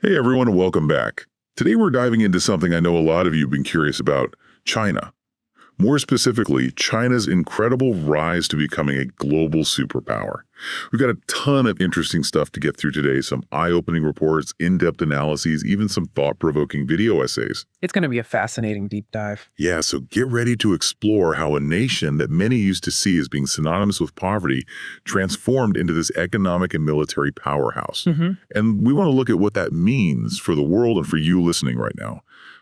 Hey everyone, and welcome back. Today we're diving into something I know a lot of you have been curious about, China. More specifically, China's incredible rise to becoming a global superpower. We've got a ton of interesting stuff to get through today, some eye-opening reports, in-depth analyses, even some thought-provoking video essays. It's going to be a fascinating deep dive. Yeah, so get ready to explore how a nation that many used to see as being synonymous with poverty transformed into this economic and military powerhouse. And we want to look at what that means for the world and for you listening right now.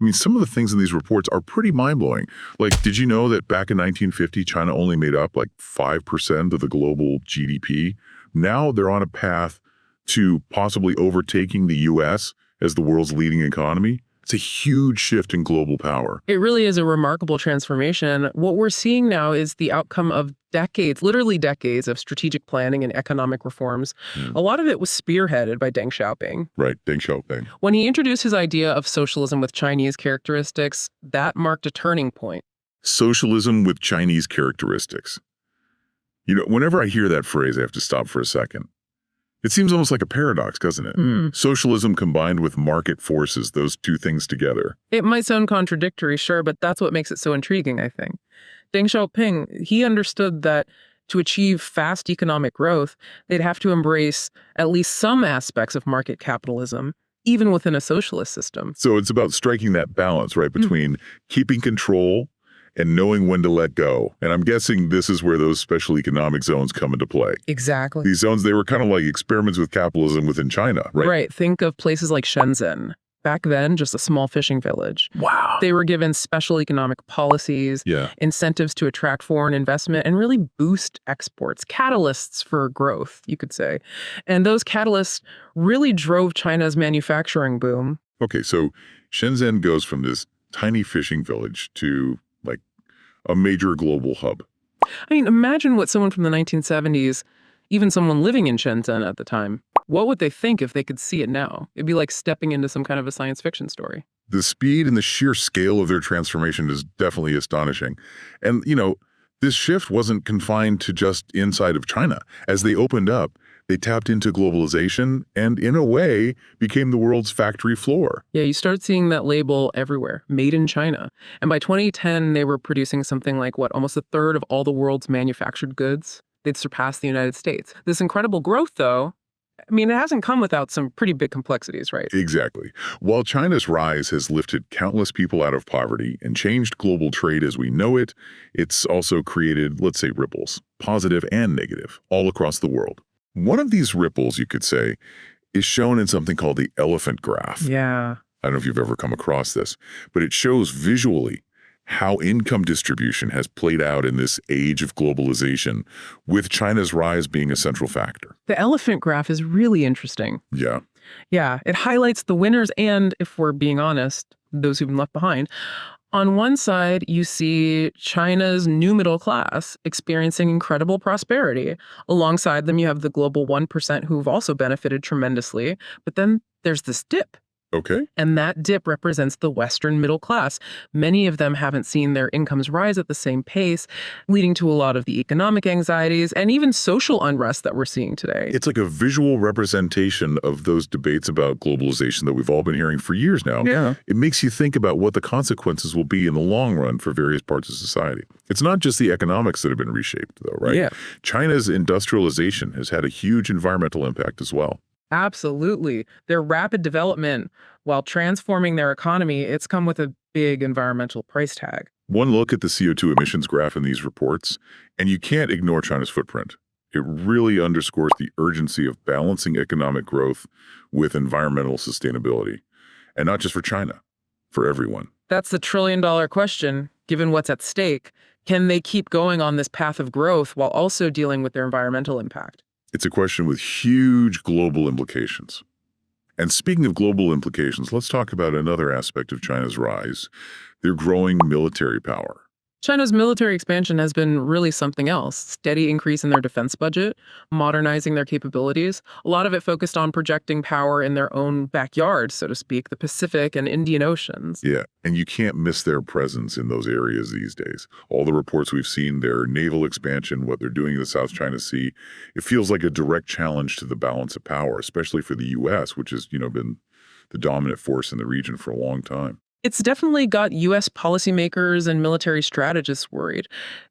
I mean, some of the things in these reports are pretty mind-blowing. Like, did you know that back in 1950, China only made up like 5% of the global GDP? Now they're on a path to possibly overtaking the U.S. as the world's leading economy. It's a huge shift in global power. It really is a remarkable transformation. What we're seeing now is the outcome of decades, literally decades of strategic planning and economic reforms. A lot of it was spearheaded by Deng Xiaoping. Right, Deng Xiaoping. When he introduced his idea of socialism with Chinese characteristics, that marked a turning point. Socialism with Chinese characteristics. You know, whenever I hear that phrase, I have to stop for a second. It seems almost like a paradox, doesn't it? Socialism combined with market forces, those two things together. It might sound contradictory, sure, but that's what makes it so intriguing, I think. Deng Xiaoping, he understood that to achieve fast economic growth, they'd have to embrace at least some aspects of market capitalism, even within a socialist system. So it's about striking that balance, right, between keeping control and knowing when to let go. And I'm guessing this is where those special economic zones come into play. Exactly. These zones, they were kind of like experiments with capitalism within China, right? Right. Think of places like Shenzhen. Back then, just a small fishing village. Wow. They were given special economic policies, incentives to attract foreign investment, and really boost exports, catalysts for growth, you could say. And those catalysts really drove China's manufacturing boom. Okay, so Shenzhen goes from this tiny fishing village to like a major global hub. I mean, imagine what someone from the 1970s, even someone living in Shenzhen at the time, what would they think if they could see it now? It'd be like stepping into some kind of a science fiction story. The speed and the sheer scale of their transformation is definitely astonishing. And, you know, this shift wasn't confined to just inside of China. As they opened up, they tapped into globalization and, in a way, became the world's factory floor. Yeah, you start seeing that label everywhere, made in China. And by 2010, they were producing something like, almost a third of all the world's manufactured goods. They'd surpassed the United States. This incredible growth, though, I mean, it hasn't come without some pretty big complexities, right? Exactly. While China's rise has lifted countless people out of poverty and changed global trade as we know it, it's also created, let's say, ripples, positive and negative, all across the world. One of these ripples, you could say, is shown in something called the elephant graph. Yeah. I don't know if you've ever come across this, but it shows visually how income distribution has played out in this age of globalization, with China's rise being a central factor. The elephant graph is really interesting. Yeah. Yeah, it highlights the winners and, if we're being honest, those who've been left behind. On one side, you see China's new middle class experiencing incredible prosperity. Alongside them, you have the global 1% who've also benefited tremendously. But then there's this dip. Okay. And that dip represents the Western middle class. Many of them haven't seen their incomes rise at the same pace, leading to a lot of the economic anxieties and even social unrest that we're seeing today. It's like a visual representation of those debates about globalization that we've all been hearing for years now. Yeah. It makes you think about what the consequences will be in the long run for various parts of society. It's not just the economics that have been reshaped, though, right? Yeah. China's industrialization has had a huge environmental impact as well. Absolutely. Their rapid development, while transforming their economy, it's come with a big environmental price tag. One look at the CO2 emissions graph in these reports, and you can't ignore China's footprint. It really underscores the urgency of balancing economic growth with environmental sustainability. And not just for China, for everyone. That's the trillion-dollar question, given what's at stake. Can they keep going on this path of growth while also dealing with their environmental impact? It's a question with huge global implications. And speaking of global implications, let's talk about another aspect of China's rise, their growing military power. China's military expansion has been really something else. Steady increase in their defense budget, modernizing their capabilities. A lot of it focused on projecting power in their own backyard, so to speak, the Pacific and Indian Oceans. Yeah, and you can't miss their presence in those areas these days. All the reports we've seen, their naval expansion, what they're doing in the South China Sea, it feels like a direct challenge to the balance of power, especially for the U.S., which has, been the dominant force in the region for a long time. It's definitely got US policymakers and military strategists worried.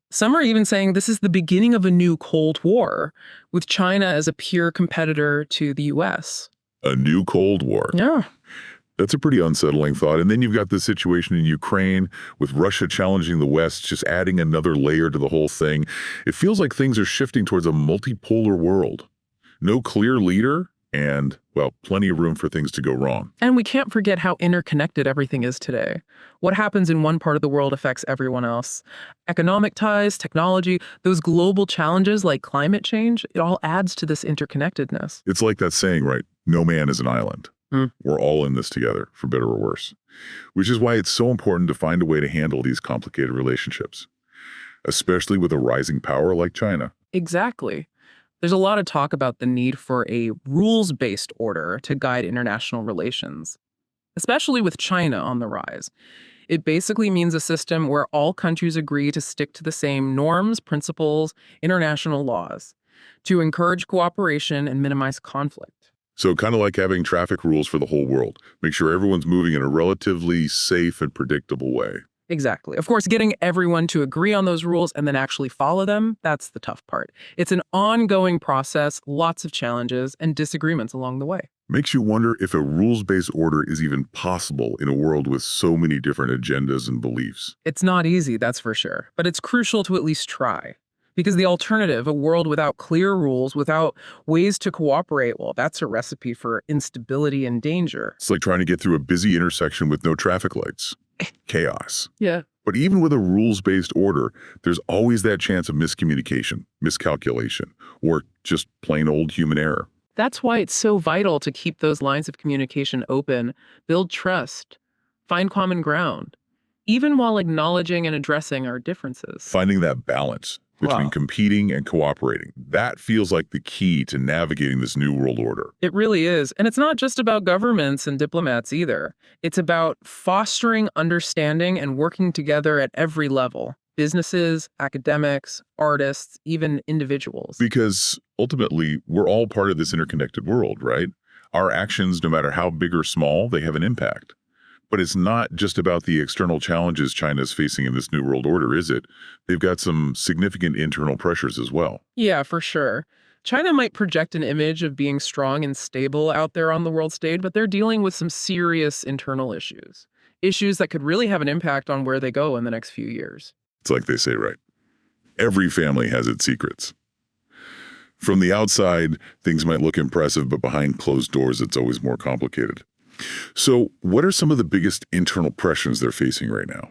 Some are even saying this is the beginning of a new Cold War, with China as a peer competitor to the US. A new Cold War. Yeah. That's a pretty unsettling thought. And then you've got the situation in Ukraine with Russia challenging the West, just adding another layer to the whole thing. It feels like things are shifting towards a multipolar world. No clear leader and, well, plenty of room for things to go wrong. And we can't forget how interconnected everything is today. What happens in one part of the world affects everyone else. Economic ties, technology, those global challenges like climate change, it all adds to this interconnectedness. It's like that saying, right? No man is an island. We're all in this together, for better or worse. Which is why it's so important to find a way to handle these complicated relationships, especially with a rising power like China. Exactly. There's a lot of talk about the need for a rules-based order to guide international relations, especially with China on the rise. It basically means a system where all countries agree to stick to the same norms, principles, international laws, to encourage cooperation and minimize conflict. So kind of like having traffic rules for the whole world. Make sure everyone's moving in a relatively safe and predictable way. Exactly. Of course, getting everyone to agree on those rules and then actually follow them, that's the tough part. It's an ongoing process, lots of challenges and disagreements along the way. Makes you wonder if a rules-based order is even possible in a world with so many different agendas and beliefs. It's not easy, that's for sure, but it's crucial to at least try. Because the alternative, a world without clear rules, without ways to cooperate, well, that's a recipe for instability and danger. It's like trying to get through a busy intersection with no traffic lights. Chaos. Yeah. But even with a rules-based order, there's always that chance of miscommunication, miscalculation, or just plain old human error. That's why it's so vital to keep those lines of communication open, build trust, find common ground, even while acknowledging and addressing our differences. Finding that balance between Wow. competing and cooperating. That feels like the key to navigating this new world order. It really is. And it's not just about governments and diplomats either. It's about fostering understanding and working together at every level. Businesses, academics, artists, even individuals. Because ultimately, we're all part of this interconnected world, right? Our actions, no matter how big or small, they have an impact. But it's not just about the external challenges China's facing in this new world order, is it? They've got some significant internal pressures as well. Yeah, for sure. China might project an image of being strong and stable out there on the world stage, but they're dealing with some serious internal issues. Issues that could really have an impact on where they go in the next few years. It's like they say, right? Every family has its secrets. From the outside, things might look impressive, but behind closed doors, it's always more complicated. So what are some of the biggest internal pressures they're facing right now?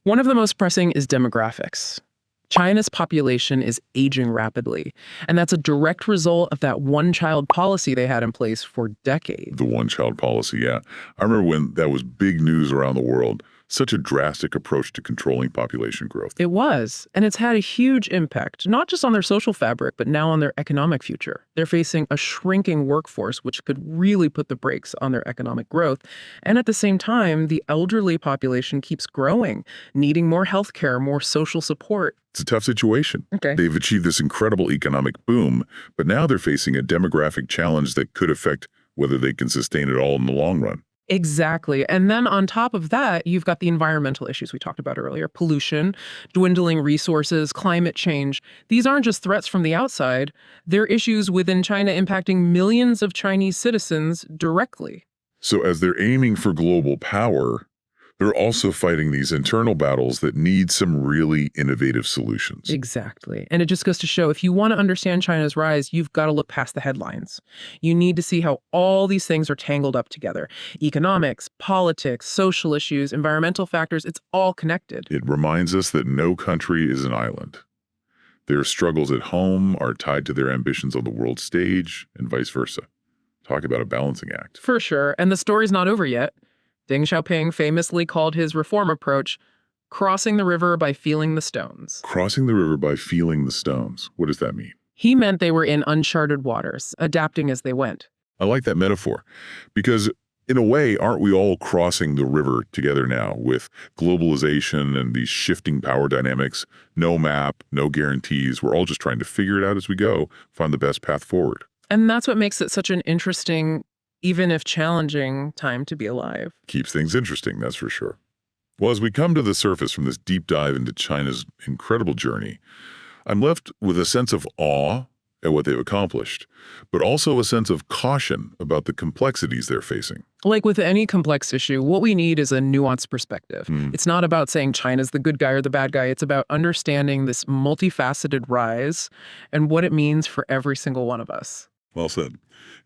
One of the most pressing is demographics. China's population is aging rapidly, and that's a direct result of that one-child policy they had in place for decades. The one-child policy, yeah. I remember when that was big news around the world. Such a drastic approach to controlling population growth. It was, and it's had a huge impact, not just on their social fabric, but now on their economic future. They're facing a shrinking workforce, which could really put the brakes on their economic growth. And at the same time, the elderly population keeps growing, needing more healthcare, more social support. It's a tough situation. Okay. They've achieved this incredible economic boom, but now they're facing a demographic challenge that could affect whether they can sustain it all in the long run. Exactly. And then on top of that, you've got the environmental issues we talked about earlier, pollution, dwindling resources, climate change. These aren't just threats from the outside. They're issues within China impacting millions of Chinese citizens directly. So as they're aiming for global power, they're also fighting these internal battles that need some really innovative solutions. Exactly. And it just goes to show, if you want to understand China's rise, you've got to look past the headlines. You need to see how all these things are tangled up together. Economics, politics, social issues, environmental factors, it's all connected. It reminds us that no country is an island. Their struggles at home are tied to their ambitions on the world stage, and vice versa. Talk about a balancing act. For sure. And the story's not over yet. Deng Xiaoping famously called his reform approach crossing the river by feeling the stones. Crossing the river by feeling the stones. What does that mean? He meant they were in uncharted waters, adapting as they went. I like that metaphor because in a way, aren't we all crossing the river together now with globalization and these shifting power dynamics? No map, no guarantees. We're all just trying to figure it out as we go, find the best path forward. And that's what makes it such an interesting even if challenging, time to be alive. Keeps things interesting, that's for sure. Well, as we come to the surface from this deep dive into China's incredible journey, I'm left with a sense of awe at what they've accomplished, but also a sense of caution about the complexities they're facing. Like with any complex issue, what we need is a nuanced perspective. It's not about saying China's the good guy or the bad guy. It's about understanding this multifaceted rise and what it means for every single one of us. Well said.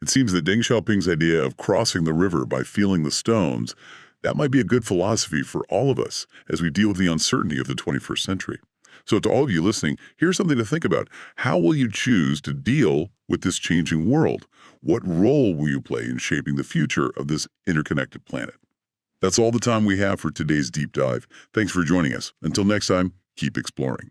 It seems that Deng Xiaoping's idea of crossing the river by feeling the stones, that might be a good philosophy for all of us as we deal with the uncertainty of the 21st century. So to all of you listening, here's something to think about. How will you choose to deal with this changing world? What role will you play in shaping the future of this interconnected planet? That's all the time we have for today's deep dive. Thanks for joining us. Until next time, keep exploring.